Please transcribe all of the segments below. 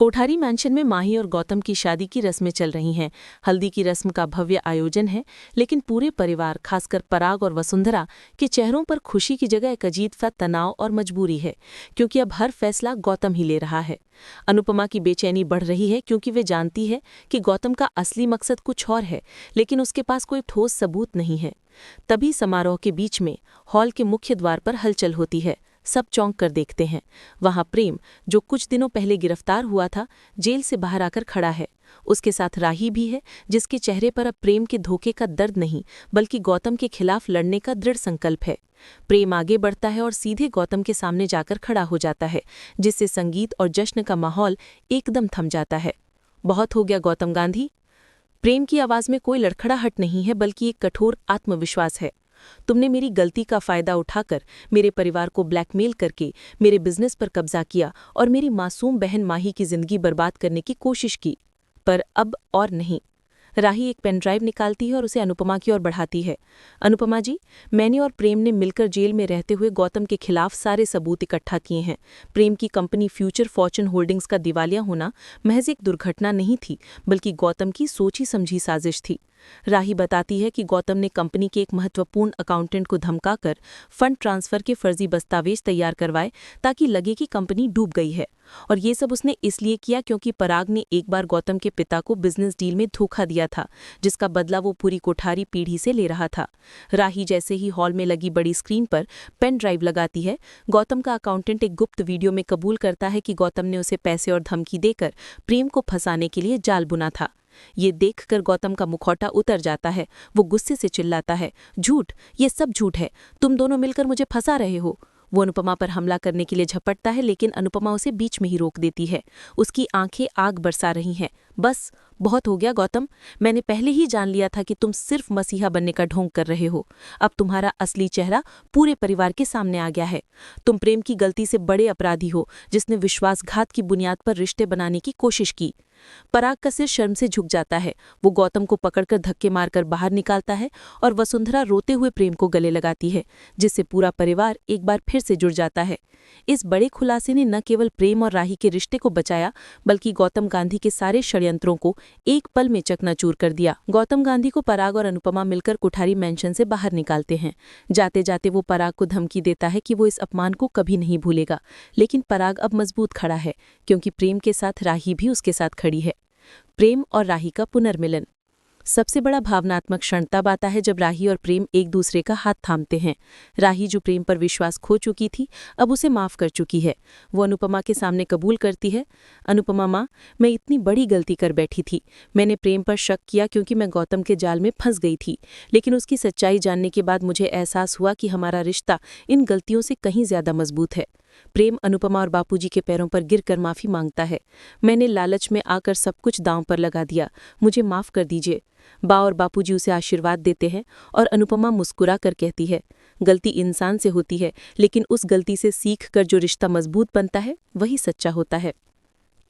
Kothari mention में माही और गौतम की शादी की रस्में चल रही हैं। हल्दी की रस्म का भव्य आयोजन है, लेकिन पूरे परिवार, खासकर पराग और वसुंधरा के चेहरों पर खुशी की जगह एक अजीब सा तनाव और मजबूरी है, क्योंकि अब हर फैसला गौतम ही ले रहा है। अनुपमा की बेचैनी बढ़ रही है, क्योंकि वे जानती है कि गौतम का असली मकसद कुछ और है, लेकिन उसके पास कोई ठोस सबूत नहीं है। तभी समारोह के बीच में हॉल के मुख्य द्वार पर हलचल होती है। सब चौंक कर देखते हैं। वहां प्रेम, जो कुछ दिनों पहले गिरफ्तार हुआ था, जेल से बाहर आकर खड़ा है। उसके साथ राही भी है, जिसके चेहरे पर अब प्रेम के धोखे का दर्द नहीं, बल्कि गौतम के खिलाफ लड़ने का दृढ़ संकल्प है। प्रेम आगे बढ़ता है और सीधे गौतम के सामने जाकर खड़ा हो जाता है, जिससे संगीत और जश्न का माहौल एकदम थम जाता है। बहुत हो गया गौतम गांधी। प्रेम की आवाज में कोई लड़खड़ाहट नहीं है, बल्कि एक कठोर आत्मविश्वास है। तुमने मेरी गलती का फायदा उठाकर मेरे परिवार को ब्लैकमेल करके मेरे बिजनेस पर कब्जा किया और मेरी मासूम बहन माही की जिंदगी बर्बाद करने की कोशिश की, पर अब और नहीं। राही एक पेन ड्राइव निकालती है और उसे अनुपमा की ओर बढ़ाती है। अनुपमा जी, मैंने और प्रेम ने मिलकर जेल में रहते हुए गौतम के खिलाफ सारे सबूत इकट्ठा किए हैं। प्रेम की कंपनी फ्यूचर फॉर्चून होल्डिंग्स का दिवालिया होना महज एक दुर्घटना नहीं थी, बल्कि गौतम की सोची समझी साजिश थी। राही बताती है कि गौतम ने कंपनी के एक महत्वपूर्ण अकाउंटेंट को धमकाकर फंड ट्रांसफर के फर्जी दस्तावेज तैयार करवाए, ताकि लगे कि कंपनी डूब गई है। और ये सब उसने इसलिए किया क्योंकि पराग ने एक बार गौतम के पिता को बिजनेस डील में धोखा दिया था, जिसका बदला वो पूरी कोठारी पीढ़ी से ले रहा था। राही जैसे ही हॉल में लगी बड़ी स्क्रीन पर पेन ड्राइव लगाती है, गौतम का अकाउंटेंट एक गुप्त वीडियो में कबूल करता है कि गौतम ने उसे पैसे और धमकी देकर प्रेम को फंसाने के लिए जाल बुना था। ये देखकर गौतम का मुखौटा उतर जाता है। वो गुस्से से चिल्लाता है, झूठ, ये सब झूठ है, तुम दोनों मिलकर मुझे फंसा रहे हो। वो अनुपमा पर हमला करने के लिए झपटता है, लेकिन अनुपमा उसे बीच में ही रोक देती है। उसकी आंखें आग बरसा रही हैं। बस, बहुत हो गया गौतम, मैंने पहले ही जान लिया था कि तुम सिर्फ मसीहा बनने का ढोंग कर रहे हो। अब तुम्हारा असली चेहरा पूरे परिवार के सामने आ गया है। तुम प्रेम की गलती से बड़े अपराधी हो, जिसने विश्वासघात की बुनियाद पर रिश्ते बनाने की कोशिश की। पराग का सिर शर्म से झुक जाता है। वो गौतम को पकड़कर धक्के मारकर बाहर निकालता है और वसुंधरा रोते हुए प्रेम को गले लगाती है, जिससे पूरा परिवार एक बार फिर से जुड़ जाता है। इस बड़े खुलासे ने न केवल प्रेम और राही के रिश्ते को बचाया, बल्कि गौतम गांधी के सारे षड्यंत्रों को एक पल में चकनाचूर कर दिया। गौतम गांधी को पराग और अनुपमा मिलकर कोठारी मैंशन से बाहर निकालते हैं। जाते जाते वो पराग को धमकी देता है कि वो इस अपमान को कभी नहीं भूलेगा, लेकिन पराग अब मजबूत खड़ा है, क्योंकि प्रेम के साथ राही भी उसके साथ खड़ी है। प्रेम और राही का पुनर्मिलन। सबसे बड़ा भावनात्मक क्षण तब आता है जब राही और प्रेम एक दूसरे का हाथ थामते हैं। राही, जो प्रेम पर विश्वास खो चुकी थी, अब उसे माफ कर चुकी है। वो अनुपमा के सामने कबूल करती है, अनुपमा माँ, मैं इतनी बड़ी गलती कर बैठी थी। मैंने प्रेम पर शक किया क्योंकि मैं गौतम के जाल में फंस गई थी, लेकिन उसकी सच्चाई जानने के बाद मुझे एहसास हुआ कि हमारा रिश्ता इन गलतियों से कहीं ज्यादा मजबूत है। प्रेम अनुपमा और बापूजी के पैरों पर गिरकर माफी मांगता है। मैंने लालच में आकर सब कुछ दांव पर लगा दिया, मुझे माफ कर दीजिए। बा और बापूजी उसे आशीर्वाद देते हैं और अनुपमा मुस्कुरा कर कहती है, गलती इंसान से होती है, लेकिन उस गलती से सीख कर जो रिश्ता मजबूत बनता है वही सच्चा होता है।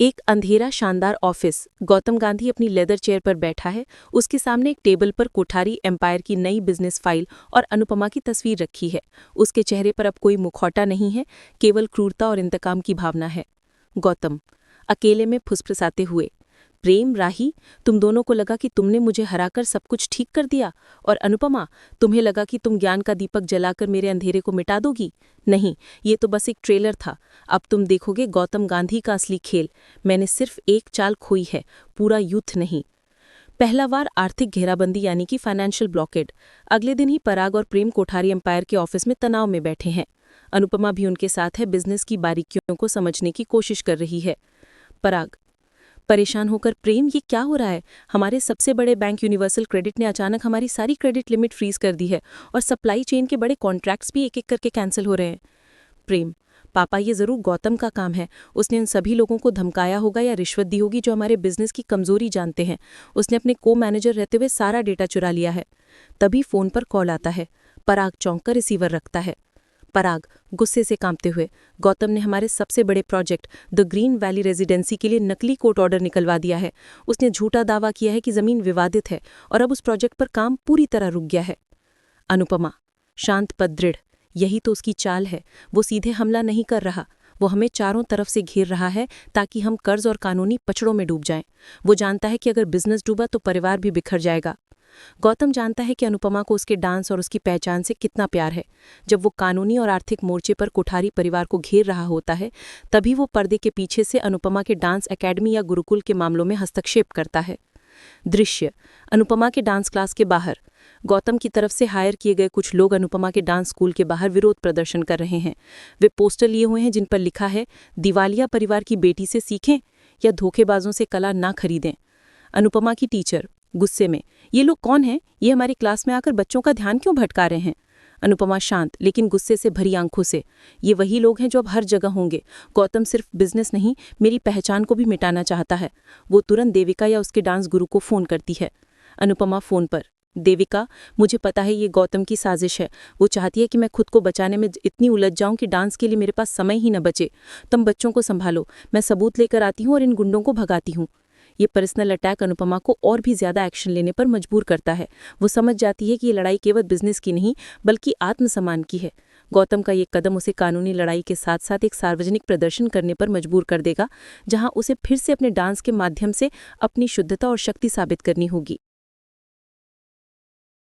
एक अंधेरा शानदार ऑफिस। गौतम गांधी अपनी लेदर चेयर पर बैठा है। उसके सामने एक टेबल पर कोठारी एम्पायर की नई बिजनेस फाइल और अनुपमा की तस्वीर रखी है। उसके चेहरे पर अब कोई मुखौटा नहीं है, केवल क्रूरता और इंतकाम की भावना है। गौतम अकेले में फुसफुसाते हुए, प्रेम, राही, तुम दोनों को लगा कि तुमने मुझे हराकर सब कुछ ठीक कर दिया, और अनुपमा, तुम्हें लगा कि तुम ज्ञान का दीपक जलाकर मेरे अंधेरे को मिटा दोगी। नहीं, ये तो बस एक ट्रेलर था। अब तुम देखोगे गौतम गांधी का असली खेल। मैंने सिर्फ एक चाल खोई है, पूरा युद्ध नहीं। पहला वार, आर्थिक घेराबंदी यानी कि फाइनेंशियल ब्लॉकेड। अगले दिन ही पराग और प्रेम कोठारी एम्पायर के ऑफिस में तनाव में बैठे हैं। अनुपमा भी उनके साथ है, बिजनेस की बारीकियों को समझने की कोशिश कर रही है। पराग परेशान होकर, प्रेम, ये क्या हो रहा है? हमारे सबसे बड़े बैंक यूनिवर्सल क्रेडिट ने अचानक हमारी सारी क्रेडिट लिमिट फ्रीज कर दी है, और सप्लाई चेन के बड़े कॉन्ट्रैक्ट्स भी एक एक करके कैंसिल हो रहे हैं। प्रेम, पापा, ये जरूर गौतम का काम है। उसने उन सभी लोगों को धमकाया होगा या रिश्वत दी होगी जो हमारे बिजनेस की कमजोरी जानते हैं। उसने अपने को मैनेजर रहते हुए सारा डेटा चुरा लिया है। तभी फोन पर कॉल आता है। पराग चौंक कर रिसीवर रखता है। पराग गुस्से से कांपते हुए, गौतम ने हमारे सबसे बड़े project the green valley residency के लिए नकली कोर्ट ऑर्डर निकलवा दिया है। उसने झूठा दावा किया है कि जमीन विवादित है और अब उस प्रोजेक्ट पर काम पूरी तरह रुक गया है। अनुपमा शांत पर दृढ़, यही तो उसकी चाल है। वो सीधे हमला नहीं कर रहा, वो हमें चारों तरफ से घेर रहा है ताकि हम कर्ज और कानूनी पचड़ों में डूब जाएं। वो जानता है कि अगर बिजनेस डूबा तो परिवार भी बिखर जाएगा। गौतम जानता है कि अनुपमा को उसके डांस और उसकी पहचान से कितना प्यार है। जब वो कानूनी और आर्थिक मोर्चे पर कुठारी परिवार को घेर रहा होता है, तभी वो पर्दे के पीछे से अनुपमा के डांस एकेडमी या गुरुकुल के मामलों में हस्तक्षेप करता है। दृश्य: अनुपमा के डांस क्लास के बाहर। गौतम की तरफ से हायर किए गए कुछ लोग अनुपमा के डांस स्कूल के बाहर विरोध प्रदर्शन कर रहे हैं। वे पोस्टर लिए हुए हैं जिन पर लिखा है, दिवालिया परिवार की बेटी से सीखें या धोखेबाजों से कला ना खरीदें। अनुपमा की टीचर गुस्से में, ये लोग कौन हैं? ये हमारी क्लास में आकर बच्चों का ध्यान क्यों भटका रहे हैं? अनुपमा शांत लेकिन गुस्से से भरी आंखों से, ये वही लोग हैं जो अब हर जगह होंगे। गौतम सिर्फ बिजनेस नहीं, मेरी पहचान को भी मिटाना चाहता है। वो तुरंत देविका या उसके डांस गुरु को फोन करती है। अनुपमा फोन पर, देविका, मुझे पता है ये गौतम की साजिश है। वो चाहती है कि मैं खुद को बचाने में इतनी उलझ जाऊं कि डांस के लिए मेरे पास समय ही न बचे। तुम बच्चों को संभालो, मैं सबूत लेकर आती हूँ और इन गुंडों को भगाती हूँ। ये पर्सनल अटैक अनुपमा को और भी ज्यादा एक्शन लेने पर मजबूर करता है। वो समझ जाती है कि ये लड़ाई केवल बिजनेस की नहीं बल्कि आत्मसम्मान की है। गौतम का ये कदम उसे कानूनी लड़ाई के साथ साथ एक सार्वजनिक प्रदर्शन करने पर मजबूर कर देगा, जहां उसे फिर से अपने डांस के माध्यम से अपनी शुद्धता और शक्ति साबित करनी होगी।